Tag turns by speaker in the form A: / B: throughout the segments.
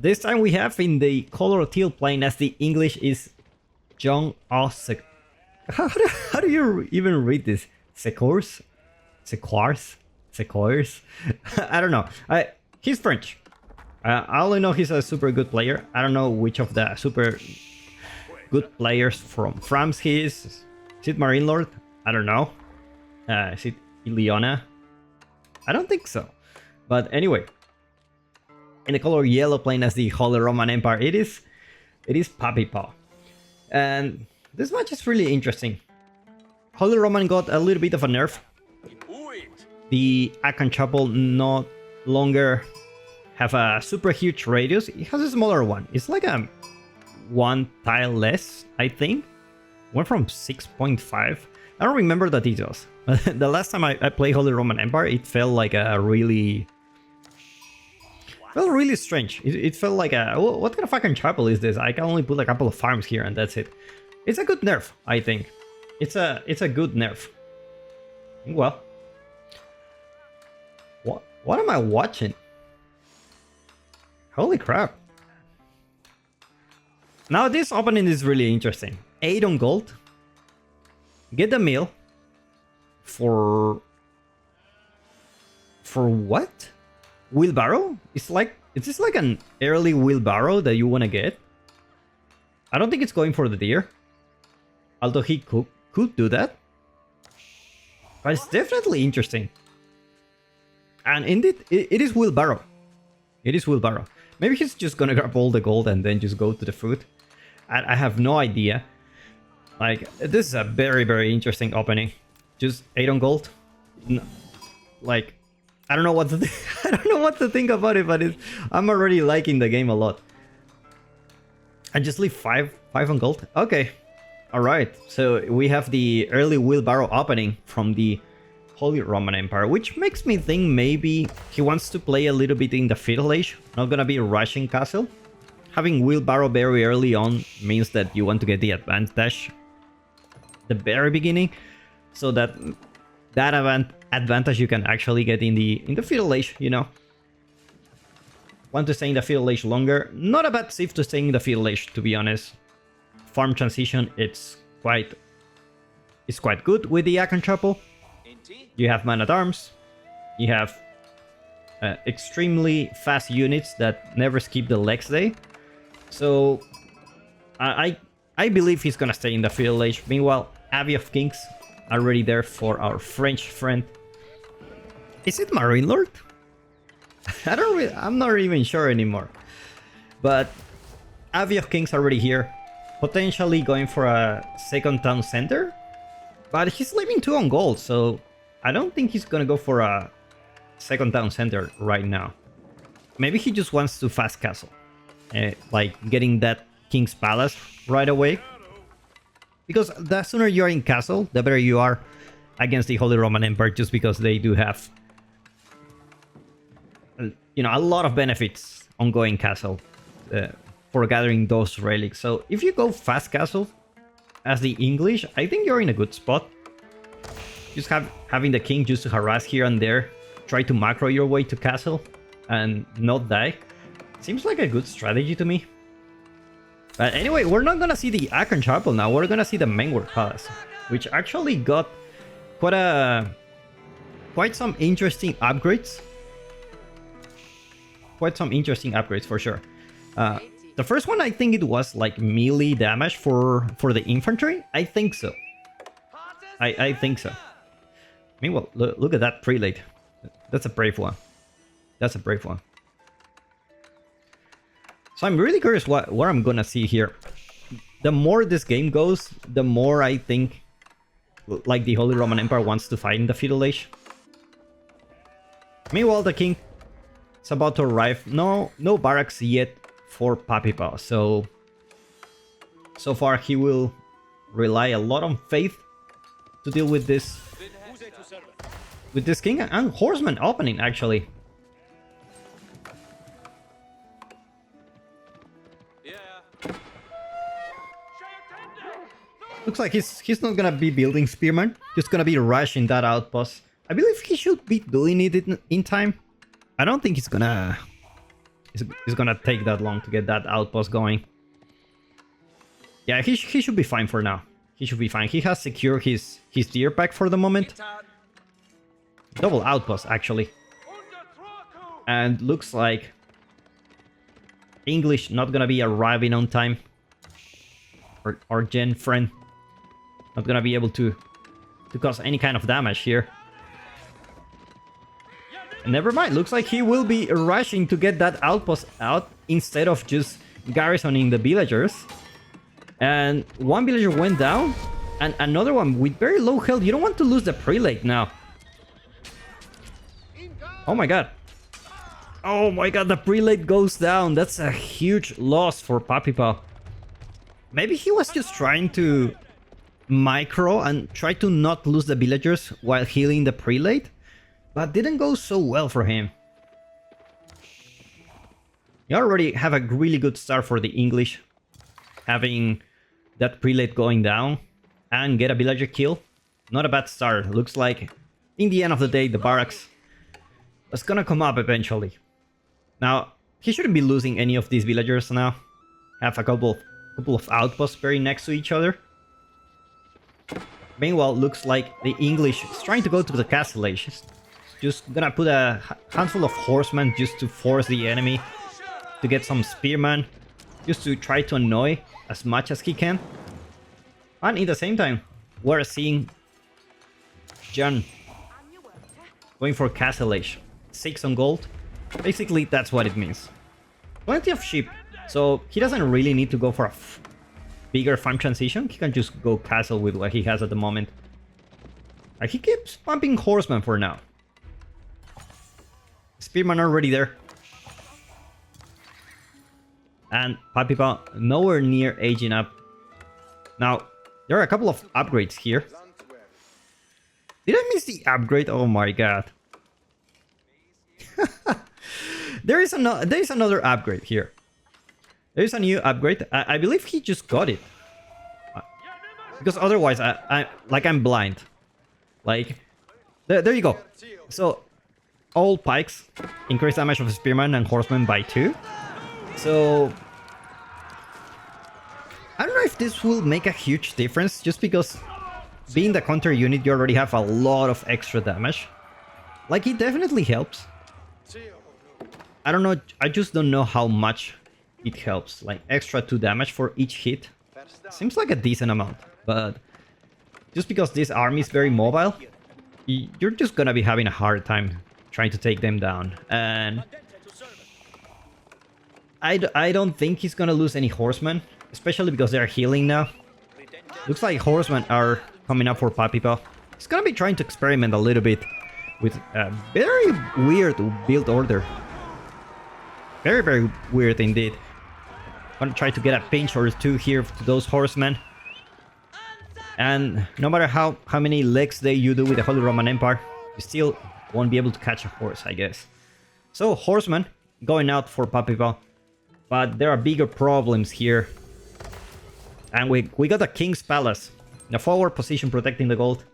A: This time we have in the color teal playing as the English is John Osek. How do you even read this? Secours? Sequoirs? Sequoirs? I don't know. He's French. I only know he's a super good player. I don't know which of the super good players from France he is. Is it Marine Lord? I don't know. Is it Ileana? I don't think so. But anyway, in the color yellow playing as the Holy Roman Empire, it is Papi Paw. And this match is really interesting. Holy Roman got a little bit of a nerf. The Akan Chapel no longer have a super huge radius. It has a smaller one. It's like a one tile less, I think. Went from 6.5. I don't remember the details. The last time I played Holy Roman Empire, it felt like a really... felt really strange. It felt like a... what kind of fucking chapel is this? I can only put a couple of farms here and that's it. It's a good nerf, I think. It's a good nerf. Well... What am I watching? Holy crap. Now this opening is really interesting. 8 on gold. Get the meal. For what? Wheelbarrow? Is this like an early wheelbarrow that you want to get? I don't think it's going for the deer. Although he could do that. But it's definitely interesting. And indeed, it is wheelbarrow. It is wheelbarrow. Maybe he's just gonna grab all the gold and then just go to the food. I have no idea. Like, this is a very, very interesting opening. Just 8 on gold. No, like, I don't know what to I don't know what to think about it, but I'm already liking the game a lot. I just leave 5 on gold. Okay. Alright. So we have the early wheelbarrow opening from the Holy Roman Empire, which makes me think maybe he wants to play a little bit in the Feudal Age, not gonna be rushing castle. Having wheelbarrow very early on means that you want to get the advantage the very beginning, so that advantage you can actually get in the Feudal Age, you know. Want to stay in the Feudal Age longer. Not a bad sieve to stay in the Feudal Age, to be honest. Farm transition, it's quite good with the Akan Chapel. You have man-at-arms, you have extremely fast units that never skip the legs day. So I believe he's gonna stay in the Feudal Age. Meanwhile, Abbey of Kings already there for our French friend. Is it Marine Lord? I'm not even sure anymore. But Abbey of Kings already here, potentially going for a second town center. But he's leaving 2 on gold, so I don't think he's gonna go for a second town center right now. Maybe he just wants to fast castle. Like getting that King's Palace right away. Because the sooner you are in castle, the better you are against the Holy Roman Empire, just because they do have, you know, a lot of benefits on going castle for gathering those relics. So if you go fast castle as the English, I think you're in a good spot. Just having the king just to harass here and there, try to macro your way to castle and not die. Seems like a good strategy to me. But anyway, we're not gonna see the Akan Chapel now. We're gonna see the Mengwar Palace, which actually got quite some interesting upgrades. Quite some interesting upgrades for sure. The first one, I think it was like melee damage for the infantry. I think so. I think so. Meanwhile, look at that prelate. That's a brave one. That's a brave one. So I'm really curious what I'm gonna see here. The more this game goes, the more I think like the Holy Roman Empire wants to fight in the Feudal Age. Meanwhile, the king is about to arrive. No barracks yet for Papi Paw. So far he will rely a lot on faith to deal with this king and horseman opening actually. Looks like he's not gonna be building spearmen, just gonna be rushing that outpost. I believe he should be doing it in time. I don't think he's gonna It's gonna take that long to get that outpost going. Yeah, he should be fine for now. He should be fine. He has secured his deer pack for the moment. Double outpost, actually. And looks like English not gonna be arriving on time. Or our Gen friend not gonna be able to cause any kind of damage here. Never mind, looks like he will be rushing to get that outpost out instead of just garrisoning the villagers. And one villager went down, and another one with very low health. You don't want to lose the prelate now. Oh my god. Oh my god, the prelate goes down. That's a huge loss for Papipa. Maybe he was just trying to micro and try to not lose the villagers while healing the prelate. But didn't go so well for him. You already have a really good start for the English. Having that prelate going down and get a villager kill. Not a bad start. Looks like in the end of the day the barracks is gonna come up eventually. Now, he shouldn't be losing any of these villagers now. Have a couple of outposts very next to each other. Meanwhile, looks like the English is trying to go to the castle age. Just gonna put a handful of horsemen just to force the enemy to get some spearmen, just to try to annoy as much as he can. And in the same time, we're seeing John going for castle age. 6 on gold. Basically, that's what it means. Plenty of sheep, so he doesn't really need to go for a bigger farm transition. He can just go castle with what he has at the moment. He keeps pumping horsemen for now. Spearman already there. And Papipa nowhere near aging up. Now, there are a couple of upgrades here. Did I miss the upgrade? Oh my god. There is another upgrade here. There is a new upgrade. I believe he just got it. Because otherwise, I'm blind. Like, there you go. So, all pikes increase damage of spearman and horseman by 2. So, I don't know if this will make a huge difference, just because being the counter unit, you already have a lot of extra damage. Like, it definitely helps. I don't know, I just don't know how much it helps. Like, extra 2 damage for each hit. Seems like a decent amount, but just because this army is very mobile, you're just gonna be having a hard time trying to take them down. And I don't think he's gonna lose any horsemen, especially because they're healing now. Looks like horsemen are coming up for Papipa. He's gonna be trying to experiment a little bit with a very weird build order. Very, very weird indeed. Gonna try to get a pinch or 2 here to those horsemen. And no matter how many legs you do with the Holy Roman Empire, you still won't be able to catch a horse, I guess. So, horsemen going out for Papipa. But there are bigger problems here. And we got a King's Palace. In a forward position protecting the gold.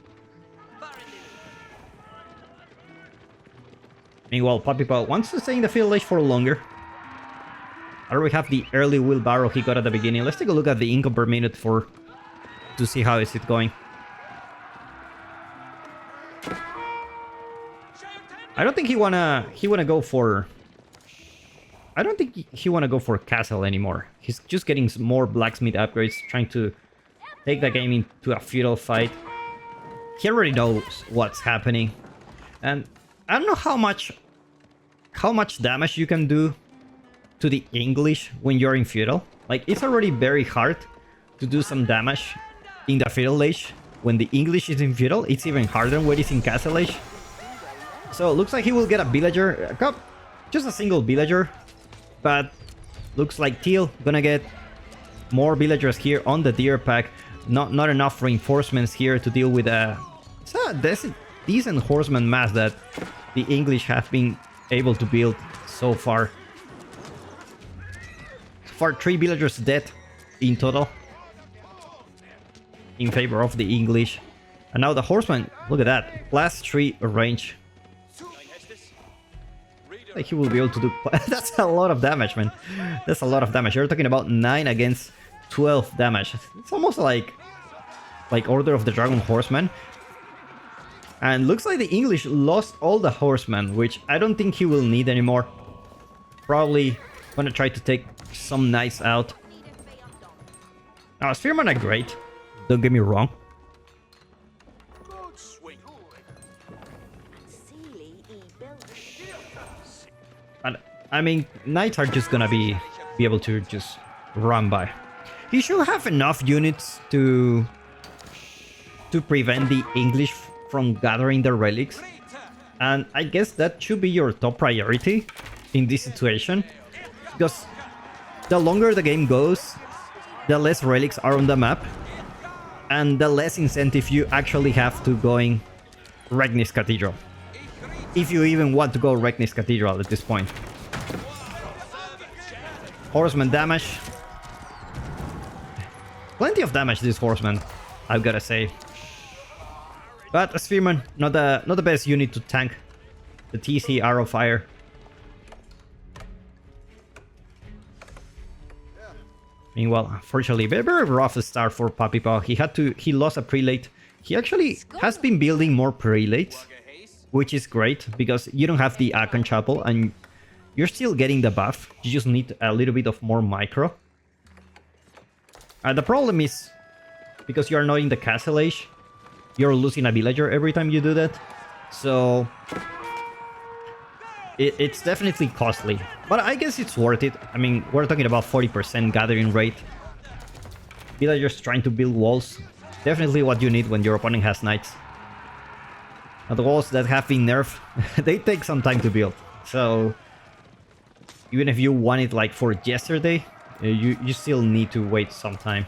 A: Meanwhile, Papipa wants to stay in the field age for longer. I already have the early wheelbarrow he got at the beginning. Let's take a look at the income per minute to see how is it going. I don't think he wanna go for... I don't think he wanna go for castle anymore. He's just getting some more blacksmith upgrades, trying to take the game into a feudal fight. He already knows what's happening. And I don't know how much damage you can do to the English when you're in feudal. Like, it's already very hard to do some damage in the feudal age. When the English is in feudal, it's even harder when it's in castle age. So it looks like he will get a villager, just a single villager. But looks like Teal gonna get more villagers here on the deer pack. Not enough reinforcements here to deal with it's a decent horseman mass that the English have been able to build so far. So far, 3 villagers dead in total in favor of the English. And now the horseman, look at that, +3 range. Like he will be able to do... That's a lot of damage, man. That's a lot of damage. You're talking about 9 against 12 damage. It's almost like Order of the Dragon Horseman. And looks like the English lost all the horsemen, which I don't think he will need anymore. Probably gonna try to take some knights out. Now, Spearmen are great. Don't get me wrong. And I mean, knights are just gonna be able to just run by. He should have enough units to prevent the English from gathering their relics, and I guess that should be your top priority in this situation, because the longer the game goes, the less relics are on the map, and the less incentive you actually have to going Regnis Cathedral, if you even want to go Regnis Cathedral at this point. Horseman damage, plenty of damage this horseman, I've gotta say. But a Spearman, not the best unit to tank the TC Arrow Fire. Meanwhile, unfortunately, very rough start for Papi Paw. He lost a prelate. He actually has been building more prelates, which is great because you don't have the Akon Chapel and you're still getting the buff. You just need a little bit of more micro. The problem is because you are not in the Castle Age, you're losing a villager every time you do that, so it's definitely costly, but I guess it's worth it. I mean, we're talking about 40% gathering rate. Villagers trying to build walls, definitely what you need when your opponent has knights. Now, the walls that have been nerfed, they take some time to build, so even if you want it like for yesterday, you still need to wait some time.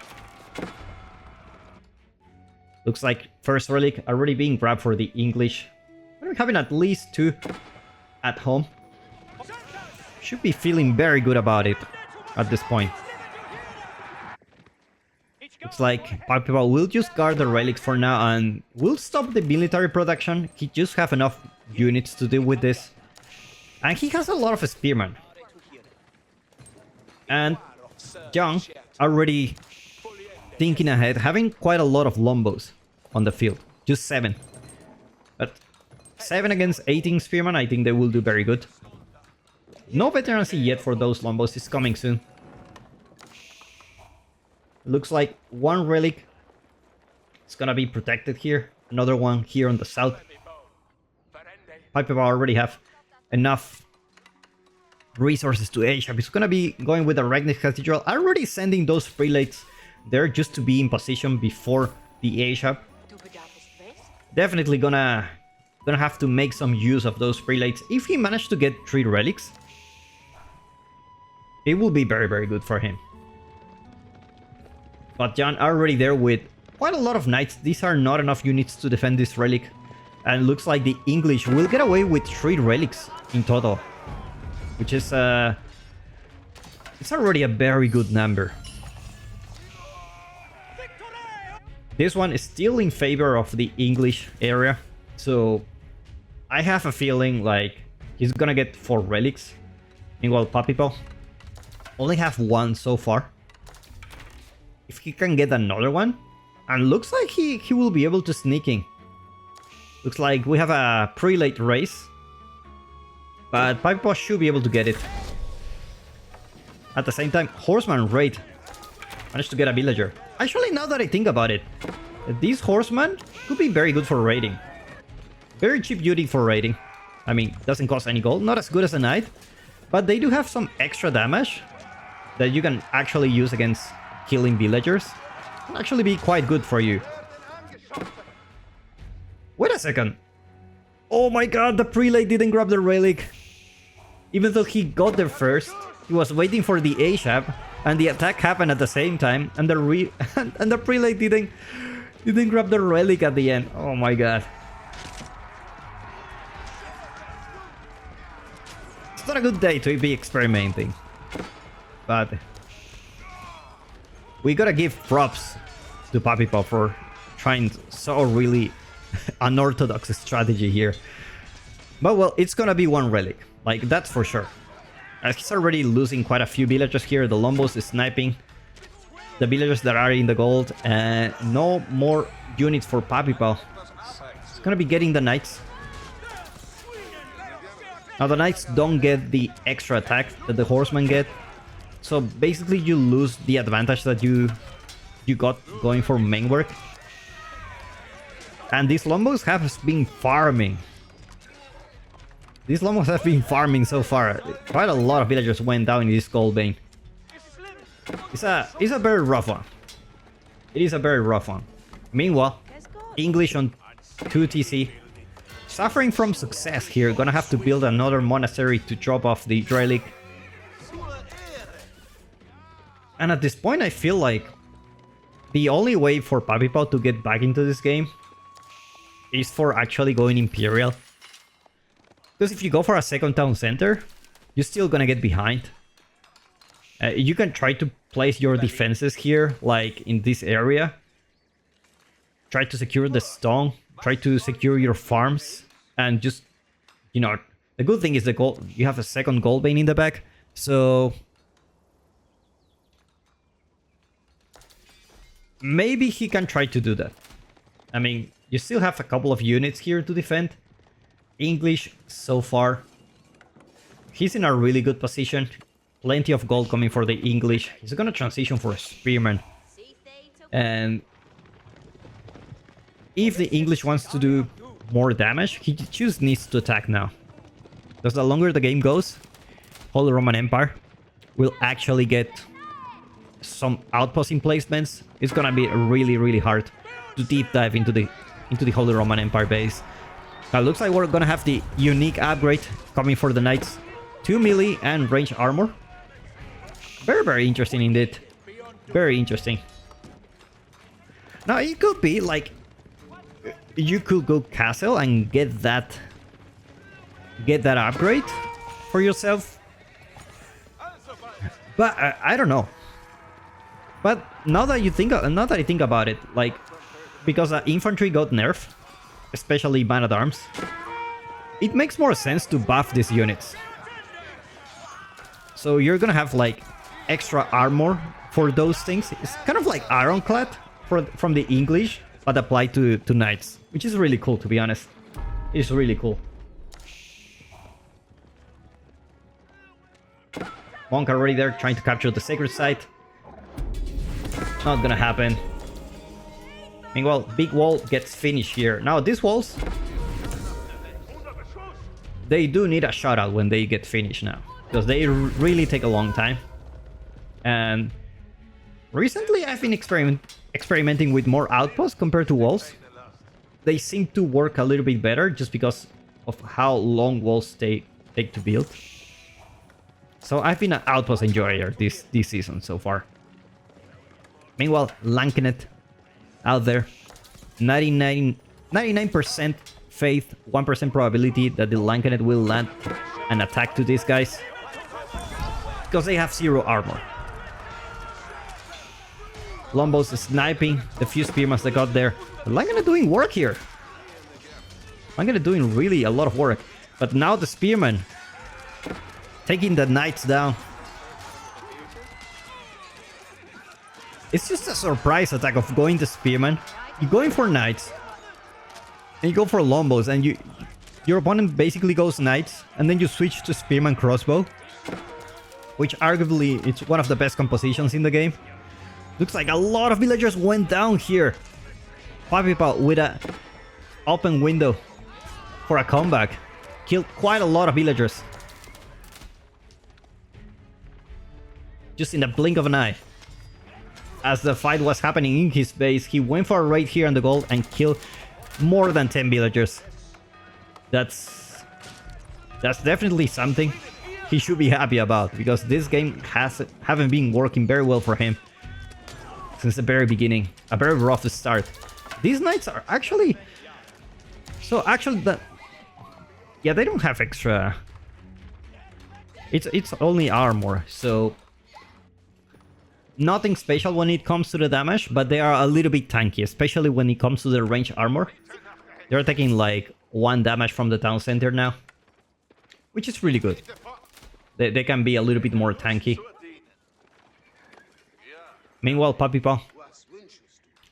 A: Looks like first relic already being grabbed for the English. We're having at least 2 at home. Should be feeling very good about it at this point. Looks like Papi will just guard the relics for now and will stop the military production. He just have enough units to deal with this. And he has a lot of spearmen. And Young already thinking ahead, having quite a lot of Lombos on the field. Just 7. But 7 against 18 Spearmen, I think they will do very good. No veterancy yet for those Lombos, it's coming soon. Looks like 1 relic is gonna be protected here. Another one here on the south. Piper already have enough resources to Asia. He's gonna be going with the Regnis Cathedral. Already sending those prelates there just to be in position before the Asia. Definitely gonna have to make some use of those prelates. If he managed to get 3 relics, it will be very, very good for him. But John already there with quite a lot of knights. These are not enough units to defend this relic. And it looks like the English will get away with 3 relics in total, which is it's already a very good number. This one is still in favor of the English area, so I have a feeling like he's gonna get 4 relics. Meanwhile, Papi Paw only have 1 so far. If he can get another one, and looks like he will be able to sneak in. Looks like we have a prelate race, but Papi Paw should be able to get it. At the same time, Horseman Raid managed to get a villager. Actually, now that I think about it, this Horseman could be very good for raiding. Very cheap duty for raiding. I mean, doesn't cost any gold, not as good as a knight, but they do have some extra damage that you can actually use against killing villagers. Can actually be quite good for you. Wait a second. Oh my god, the prelate didn't grab the relic. Even though he got there first, he was waiting for the ASAP, and the attack happened at the same time, and the prelate didn't grab the relic at the end. Oh my god. It's not a good day to be experimenting, but we gotta give props to Papi Paw for trying so really unorthodox strategy here. But well, it's gonna be 1 relic. Like, that's for sure. He's already losing quite a few villagers here. The Lombos is sniping the villagers that are in the gold. And no more units for Papi Pao. He's gonna be getting the knights. Now the knights don't get the extra attack that the horsemen get. So basically you lose the advantage that you got going for main work. And these Lombos have been farming. These Lombos have been farming so far. Quite a lot of villagers went down in this gold vein. It's a very rough one. It is a very rough one. Meanwhile, English on 2TC. Suffering from success here. Gonna have to build another monastery to drop off the relic. And at this point I feel like the only way for Papi Pao to get back into this game is for actually going Imperial. Because if you go for a second town center, you're still gonna get behind. You can try to place your defenses here, like in this area. Try to secure the stone. Try to secure your farms. And just, you know, the good thing is the gold. You have a second gold vein in the back. So maybe he can try to do that. I mean, you still have a couple of units here to defend. English so far. He's in a really good position. Plenty of gold coming for the English. He's gonna transition for a Spearman. And if the English wants to do more damage, he just needs to attack now. Because the longer the game goes, Holy Roman Empire will actually get some outpost emplacements. It's gonna be really, really hard to deep dive into the Holy Roman Empire base. Now looks like we're gonna have the unique upgrade coming for the knights. 2 melee and range armor. Very, very interesting indeed. Very interesting. Now it could be like you could go castle and get that upgrade for yourself. But I don't know. But now that I think about it, like, because infantry got nerfed, especially man-at-arms, it makes more sense to buff these units. So you're gonna have like extra armor for those things. It's kind of like Ironclad from the English, but applied to knights, which is really cool, to be honest. It's really cool. Monk already there trying to capture the sacred site. Not gonna happen. Meanwhile, big wall gets finished here. Now these walls, they do need a shutout when they get finished now, because they really take a long time. And recently I've been experimenting with more outposts compared to walls. They seem to work a little bit better just because of how long walls take to build. So I've been an outpost enjoyer this season so far. Meanwhile, Lankenet out there. 99% faith, 1% probability that the Lankenet will land an attack to these guys. Because they have 0 armor. Lombos sniping the few spearmen that got there. The Lankenet doing work here. Lankenet doing really a lot of work. But now the spearmen taking the knights down. It's just a surprise attack of going to spearmen. You're going for knights. And you go for Lombos. And your opponent basically goes knights. And then you switch to spearman crossbow. Which arguably it's one of the best compositions in the game. Looks like a lot of villagers went down here. Papi Pao with a open window for a comeback. Killed quite a lot of villagers. Just in the blink of an eye. As the fight was happening in his base, he went for a raid here on the gold and killed more than 10 villagers. That's definitely something he should be happy about, because this game haven't been working very well for him since the very beginning. A very rough start. These knights are actually... So actually yeah, they don't have extra... It's only armor, so... Nothing special when it comes to the damage, but they are a little bit tanky, especially when it comes to the range armor. They're taking like 1 damage from the town center now. which is really good. They can be a little bit more tanky. Meanwhile, Puppy Paw.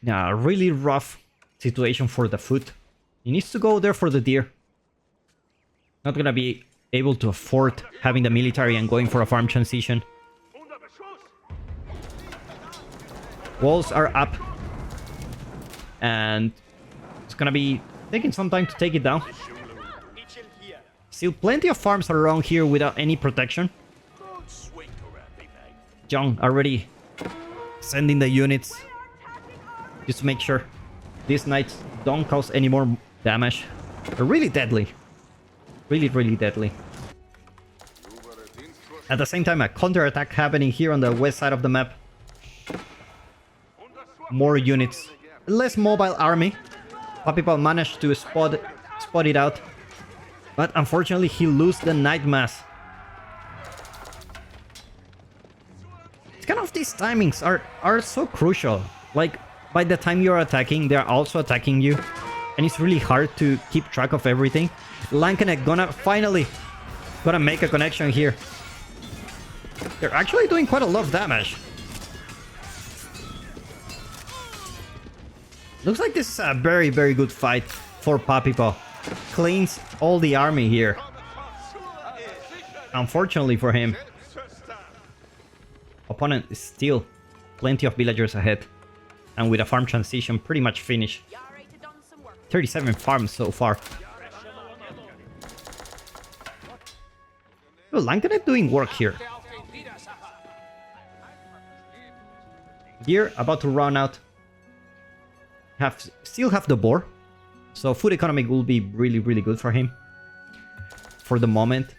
A: Yeah, really rough situation for the foot. He needs to go there for the deer. Not gonna be able to afford having the military and going for a farm transition. Walls are up. And it's gonna be taking some time to take it down. Still plenty of farms around here without any protection. John already sending the units just to make sure these knights don't cause any more damage. They're really deadly. Really deadly. At the same time, a counterattack happening here on the west side of the map. More units. Less mobile army. People managed to spot it out. But unfortunately, he loses the Night Mass. It's kind of these timings are so crucial. Like, by the time you're attacking, they're also attacking you. And it's really hard to keep track of everything. Lankenek finally gonna make a connection here. They're actually doing quite a lot of damage. Looks like this is a very good fight for Puppy Paw. Cleans all the army here. Unfortunately for him. Opponent is still plenty of villagers ahead. And with a farm transition pretty much finished. 37 farms so far. Oh, Lankenet doing work here. Gear about to run out. Still have the boar. So food economy will be really good for him. For the moment.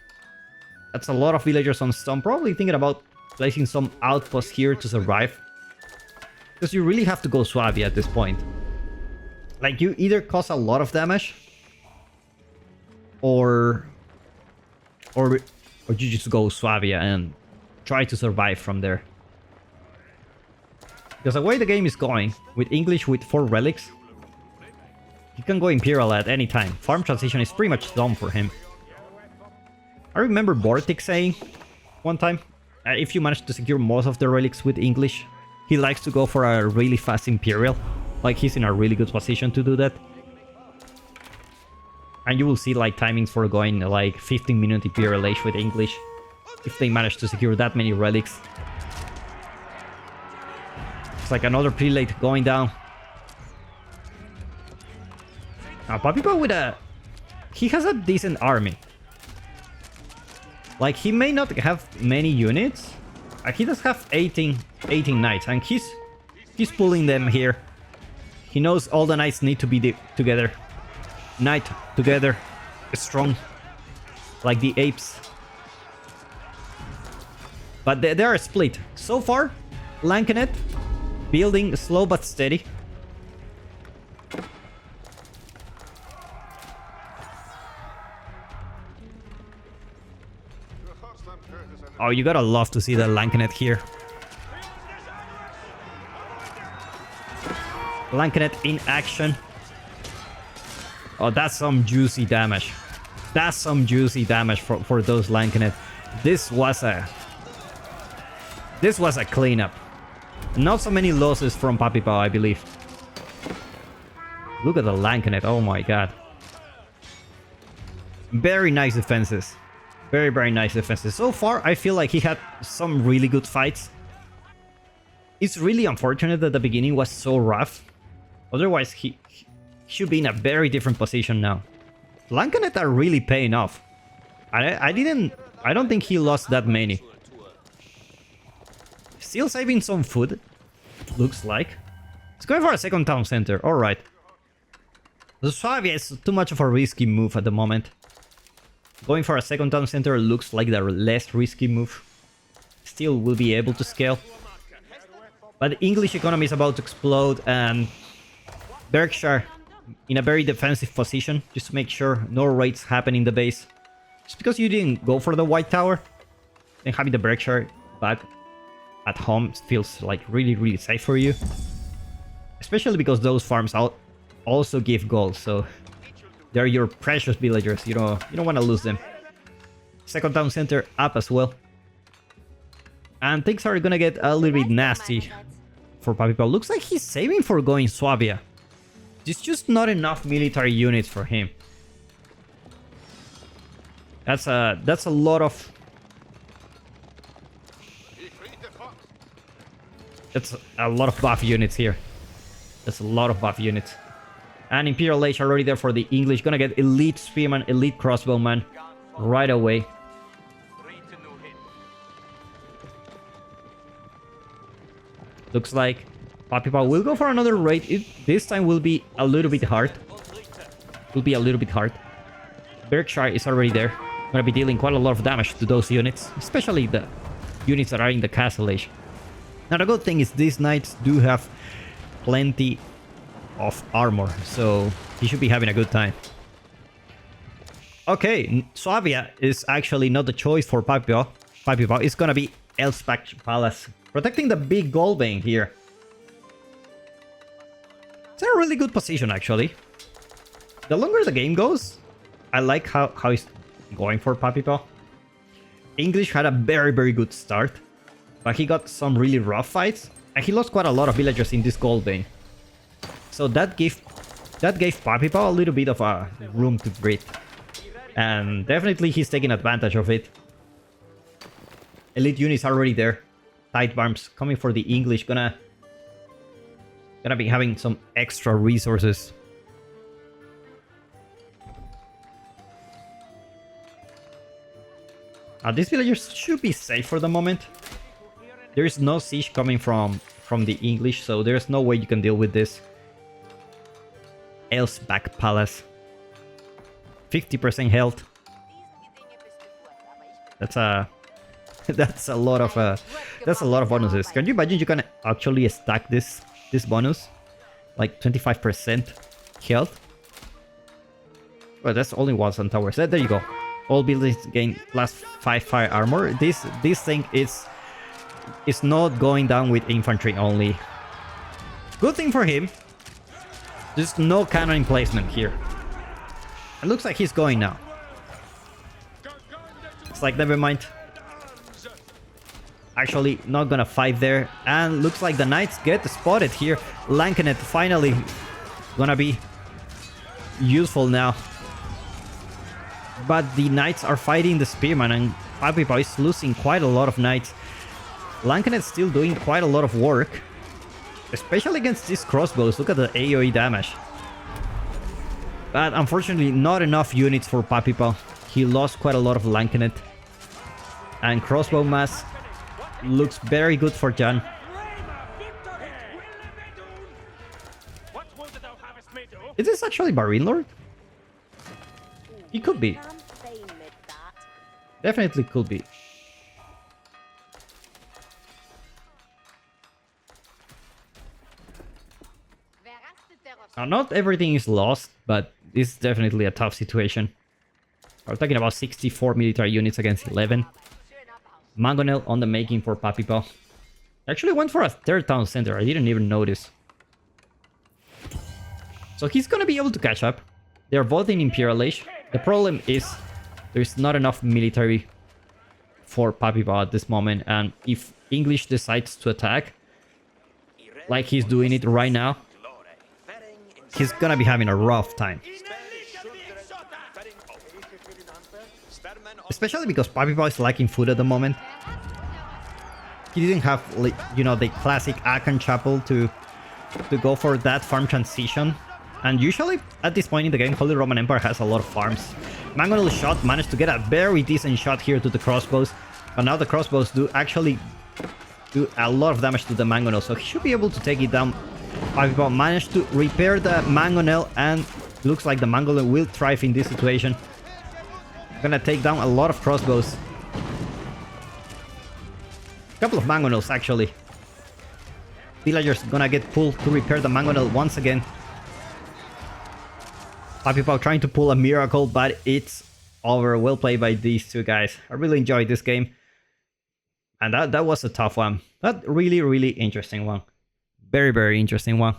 A: That's a lot of villagers on stone. Probably thinking about placing some outposts here to survive. Because you really have to go Suave at this point. Like, you either cause a lot of damage, or you just go Suavia and try to survive from there. Because the way the game is going, with English with 4 relics, he can go Imperial at any time. Farm transition is pretty much done for him. I remember Vortic saying one time, if you manage to secure most of the relics with English, he likes to go for a really fast Imperial. Like, he's in a really good position to do that. And you will see, like, timings for going, like, 15-minute Imperial Age with English. If they manage to secure that many relics. It's like another prelate going down. Now, Puppy Paw with a... He has a decent army. Like, he may not have many units. He does have 18 knights. And he's pulling them here. He knows all the knights need to be together. Knight together. Strong. Like the apes. But they are split. So far, Lankenet building slow but steady. Oh, you gotta love to see the Lankenet here. Lankenet in action. Oh, that's some juicy damage. That's some juicy damage for those Lankenet. This was a cleanup. Not so many losses from Puppy Paw, I believe. Look at the Lankenet. Oh my god. Very nice defenses. Very nice defenses. So far, I feel like he had some really good fights. It's really unfortunate that the beginning was so rough. Otherwise, he should be in a very different position now. Lankenet are really paying off. I don't think he lost that many. Still saving some food, looks like. It's going for a second town center. Alright. The Suavia is too much of a risky move at the moment. Going for a second town center looks like the less risky move. Still will be able to scale. But the English economy is about to explode, and Berkshire in a very defensive position, just to make sure no raids happen in the base. Just because you didn't go for the White Tower, then having the Berkshire back at home feels like really safe for you. Especially because those farms also give gold, so they're your precious villagers. You don't want to lose them. second town center up as well. And things are gonna get a little bit nasty for Papipa. Looks like he's saving for going Swabia. There's just not enough military units for him. That's a lot of... That's a lot of buff units here. That's a lot of buff units. And Imperial Age already there for the English. Gonna get elite spearman, elite crossbowman right away. Looks like Papipa will go for another raid. This time will be a little bit hard. Will be a little bit hard. Berkshire is already there. Gonna be dealing quite a lot of damage to those units, especially the units that are in the castle age. Now the good thing is these knights do have plenty of armor, so he should be having a good time. Okay, Swabia is actually not the choice for Papipa. Papipa is gonna be Elspach Palace, protecting the big gold vein here. It's in a really good position actually. The longer the game goes, I like how it's going for Papipa. English had a very good start, but he got some really rough fights, and he lost quite a lot of villagers in this gold vein. So that gave Papipa a little bit of a room to breathe, and definitely he's taking advantage of it. Elite units are already there. Tight arms coming for the English, gonna be having some extra resources. These villagers should be safe for the moment. There is no siege coming from the English, so there's no way you can deal with this. Elspach Palace. 50% health. That's a lot of bonuses. Can you imagine you can actually stack this bonus? Like 25% health. Well, that's only walls and towers. There you go. All buildings gain plus 5 fire armor. This thing is not going down with infantry only. Good thing for him. There's no cannon emplacement here. It looks like he's going now. It's like, never mind. Actually, not gonna fight there. And looks like the knights get spotted here. Lankenet finally gonna be useful now. But the knights are fighting the spearman, and Papipa is losing quite a lot of knights. Lankenet's still doing quite a lot of work, especially against these crossbows. Look at the AoE damage. But unfortunately, not enough units for Papipa. He lost quite a lot of Lankenet. And crossbow mass looks very good for Jan. Is this actually Marine Lord? He could be. Definitely could be. Now, not everything is lost, but it's definitely a tough situation. We're talking about 64 military units against 11. Mangonel on the making for Papipa. Actually went for a third town center. I didn't even notice. So he's gonna be able to catch up. They're both in Imperial Age. The problem is there's not enough military for Papipa at this moment. And if English decides to attack, like he's doing it right now, he's gonna be having a rough time. Especially because Papipa is lacking food at the moment. He didn't have, you know, the classic Akan Chapel to go for that farm transition. And usually, at this point in the game, Holy Roman Empire has a lot of farms. Mangonel's shot managed to get a very decent shot here to the crossbows. But now the crossbows do actually do a lot of damage to the Mangonel, so he should be able to take it down. Papipa managed to repair the Mangonel, and looks like the Mangonel will thrive in this situation. Gonna take down a lot of crossbows. Couple of Mangonels, actually. Villagers gonna get pulled to repair the Mangonel once again. Papipa trying to pull a miracle, but it's over. Well played by these two guys. I really enjoyed this game. And that was a tough one. That really interesting one. Very interesting one.